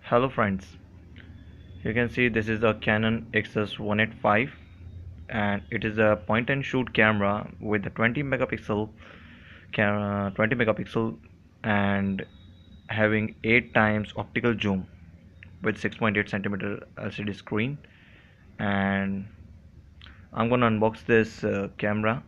Hello friends, you can see this is a Canon Ixus 185 and it is a point and shoot camera with a 20 megapixel and having 8 times optical zoom with 6.8 centimeter LCD screen. And I'm gonna unbox this camera,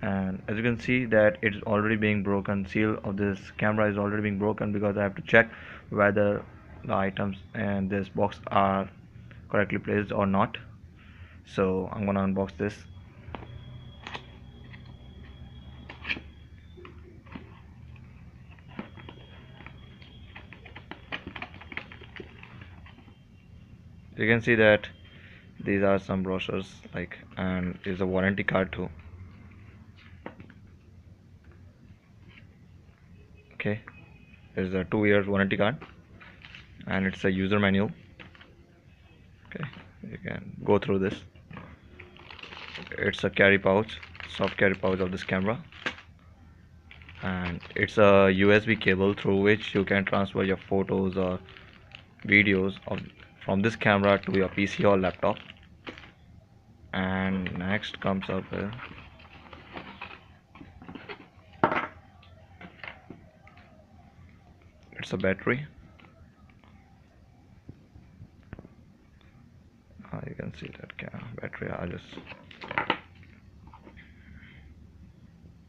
and as you can see that it's already being broken. Seal of this camera is already being broken because I have to check whether the items in this box are correctly placed or not. So I'm gonna unbox this. You can see that these are some brochures, and is a warranty card too. Okay, there's a 2 years warranty card and it's a user manual. Okay, you can go through this. It's a carry pouch, soft carry pouch of this camera, and it's a USB cable through which you can transfer your photos or videos from this camera to your PC or laptop. And next comes up it's a battery. You can see that battery.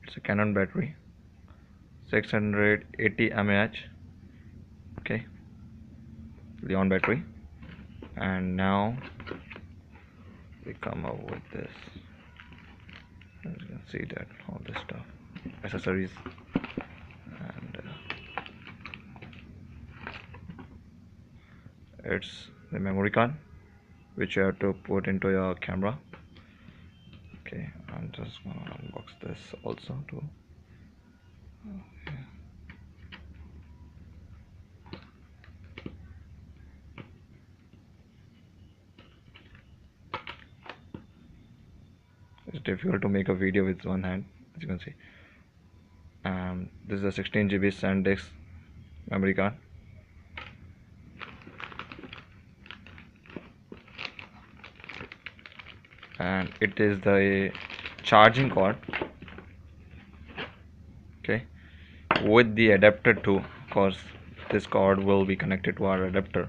It's a Canon battery, 680 mAh. Okay, Leon battery. And now we come up with this. As you can see that all this stuff, accessories, and it's the memory card which you have to put into your camera. Okay, I'm just gonna unbox this also too. Okay. It's difficult to make a video with one hand, as you can see. This is a 16 GB Sandisk memory card. And it is the charging cord, okay, with the adapter too. Of course, this cord will be connected to our adapter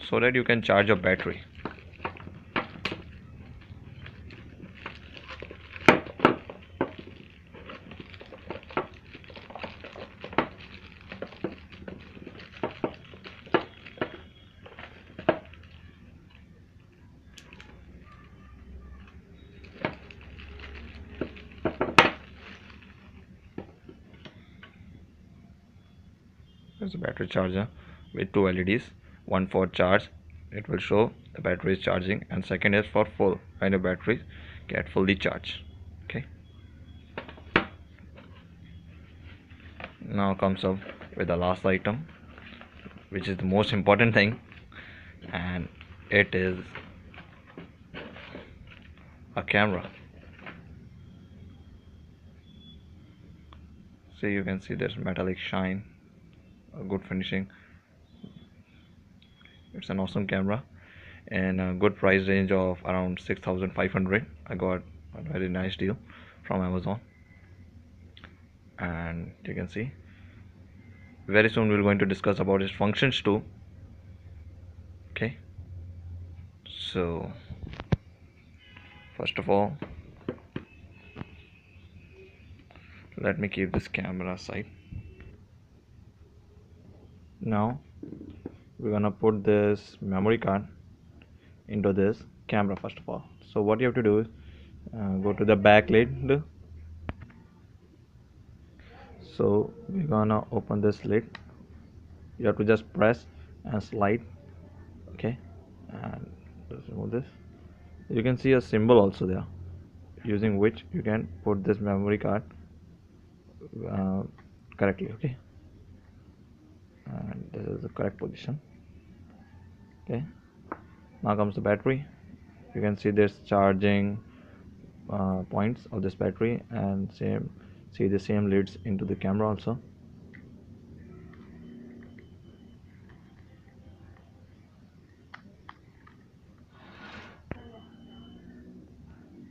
so that you can charge your battery. There's a battery charger with two LEDs, one for charge, it will show the battery is charging, and second is for full, when the battery get fully charged. Okay, now comes up with the last item, which is the most important thing, and it is a camera. See, you can see there's metallic shine, a good finishing. It's an awesome camera and a good price range of around 6,500. I got a very nice deal from Amazon, and you can see very soon we're going to discuss about its functions too. Okay, so first of all, let me keep this camera aside. Now we're gonna put this memory card into this camera first of all. So what you have to do is go to the back lid. So we're gonna open this lid. You have to just press and slide. Okay, and just remove this. You can see a symbol also there, using which you can put this memory card correctly. Okay, and this is the correct position. Okay, now comes the battery. You can see this charging points of this battery, and see the same leads into the camera also.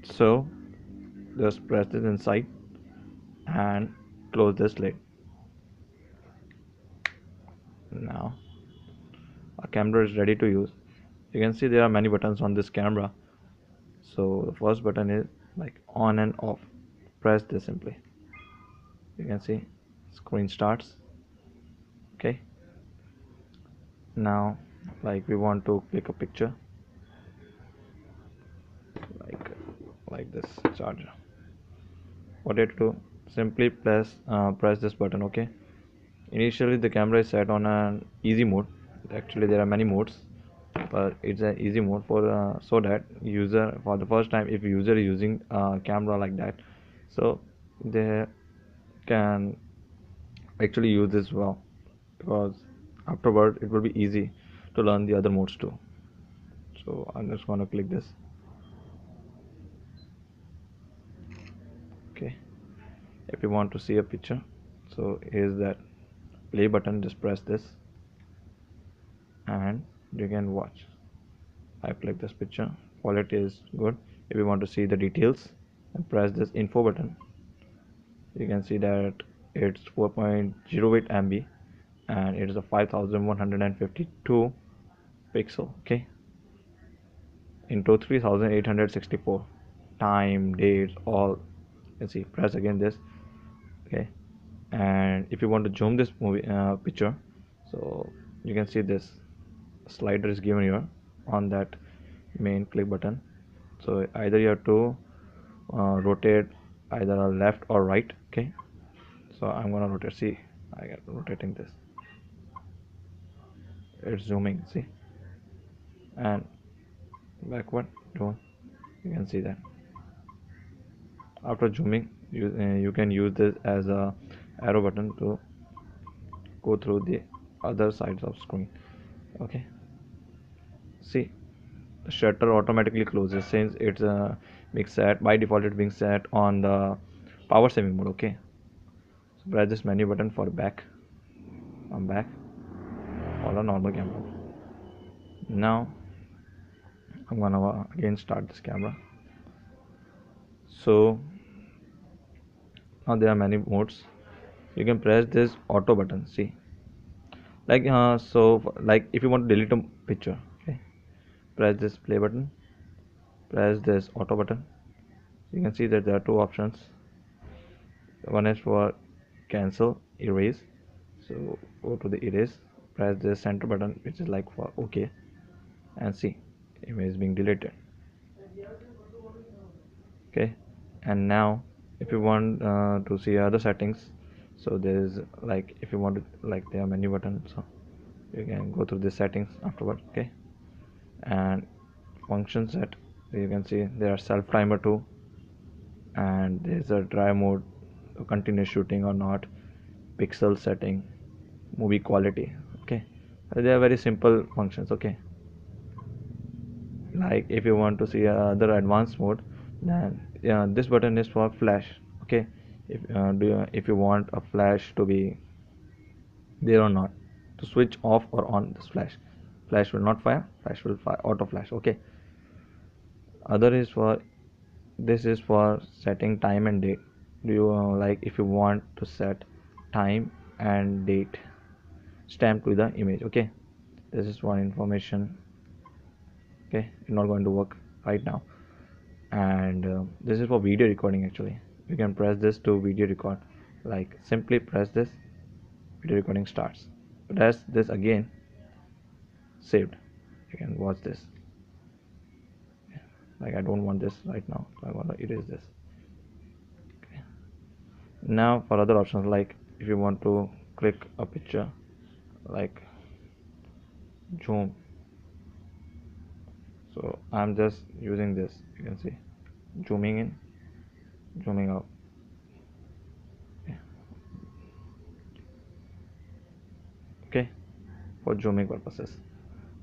So just press this inside and close this lid. Now our camera is ready to use. You can see there are many buttons on this camera. So the first button is like on and off. Press this simply. You can see screen starts. Okay, now like we want to click a picture like this charger. What you have to do, simply press this button. Okay, initially the camera is set on an easy mode. Actually there are many modes, but it's an easy mode for so that user, for the first time, if user is using a camera like that, so they can actually use this well, because afterward it will be easy to learn the other modes too. So I'm just gonna click this. Okay, if you want to see a picture, so here's that play button. Just press this and you can watch. I click this picture, quality is good. If you want to see the details, and press this info button, you can see that it's 4.08 MB and it is a 5152 pixel. Okay, into 3864, time, dates, all. You can see, press again this. Okay, and if you want to zoom this picture, so you can see this slider is given here on that main click button. So either you have to rotate either left or right. Okay, so I'm gonna rotate. See, I get rotating this, it's zooming. See, and backward zoom. You can see that after zooming, you can use this as a arrow button to go through the other sides of screen. Okay, see, the shutter automatically closes since it's being set by default. It's being set on the power saving mode. Okay, so press this menu button for back. I'm back on a normal camera. Now I'm gonna again start this camera. So now there are many modes. You can press this auto button. See, like like if you want to delete a picture, okay, press this play button, press this auto button. You can see that there are two options. One is for cancel, erase. So go to the erase, press the center button, which is like for OK, and see, image is being deleted. Okay, and now if you want to see other settings, so there is like, if you want to, like, there are menu buttons, so you can go through the settings afterward. Okay, and function set, you can see there are self timer too, and there's a dry mode, continue shooting or not, pixel setting, movie quality. Okay, they are very simple functions. Okay, like if you want to see other advanced mode, then this button is for flash. Okay, if you want a flash to be there or not, to switch off or on this flash will not fire, flash will fire, auto flash. Okay, other is for, this is for setting time and date. Do you like, if you want to set time and date stamped with the image. Okay, this is one information. Okay, it's not going to work right now. And this is for video recording. Actually, you can press this to video record, like simply press this, video recording starts. Press this again, saved. You can watch this. Like I don't want this right now, so I want to erase this. Okay, now for other options, like if you want to click a picture, like zoom, so I'm just using this. You can see zooming in, zooming out. Okay, for zooming purposes.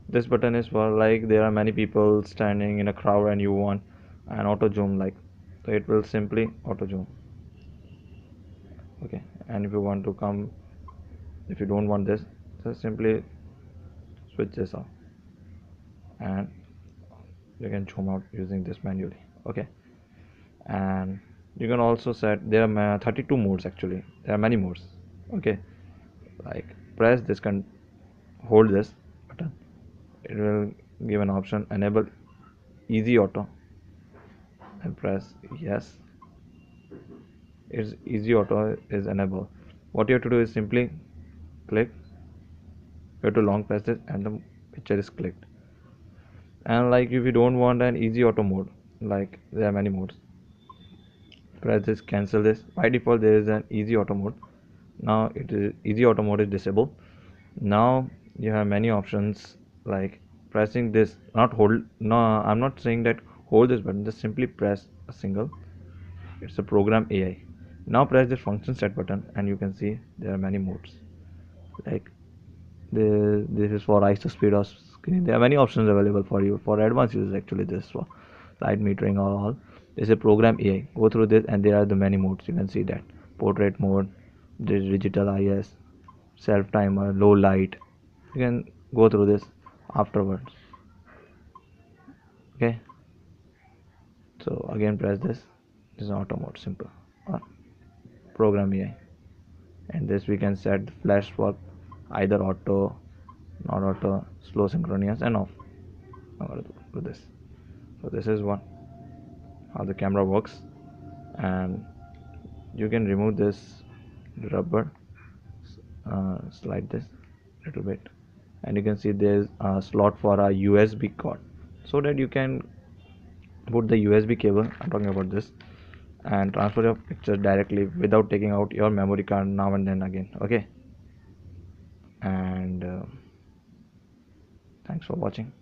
This button is for, like, there are many people standing in a crowd and you want an auto zoom, like, so it will simply auto zoom. Okay, and if you want to come, if you don't want this, just simply switch this off and you can zoom out using this manually. Okay, And you can also set, there are 32 modes actually, there are many modes. Okay, like press this, can hold this button, it will give an option enable easy auto, and press yes. It's easy auto is enabled. What you have to do is simply click, you have to long press this and the picture is clicked. And like if you don't want an easy auto mode, like there are many modes, press this, cancel this. By default there is an easy auto mode. Now it is easy auto mode is disabled. Now you have many options, like pressing this, not hold, no, I'm not saying that hold this button, just simply press a single, it's a program AI. Now press this function set button and you can see there are many modes, like this is for ISO speed or screen. There are many options available for you for advanced users. Actually this is for light metering or all. This is a program AI, go through this and there are the many modes. You can see that portrait mode, this digital IS, self timer, low light. You can go through this afterwards. Okay, so again press this is auto mode, simple, or program AI. And this we can set flash swap, either auto, not auto, slow, synchronous, and off. I'm going to do this. So this is one how the camera works. And you can remove this rubber, slide this little bit, and you can see there's a slot for a USB cord, so that you can put the USB cable, I'm talking about this, and transfer your picture directly without taking out your memory card now and then again. Okay, and thanks for watching.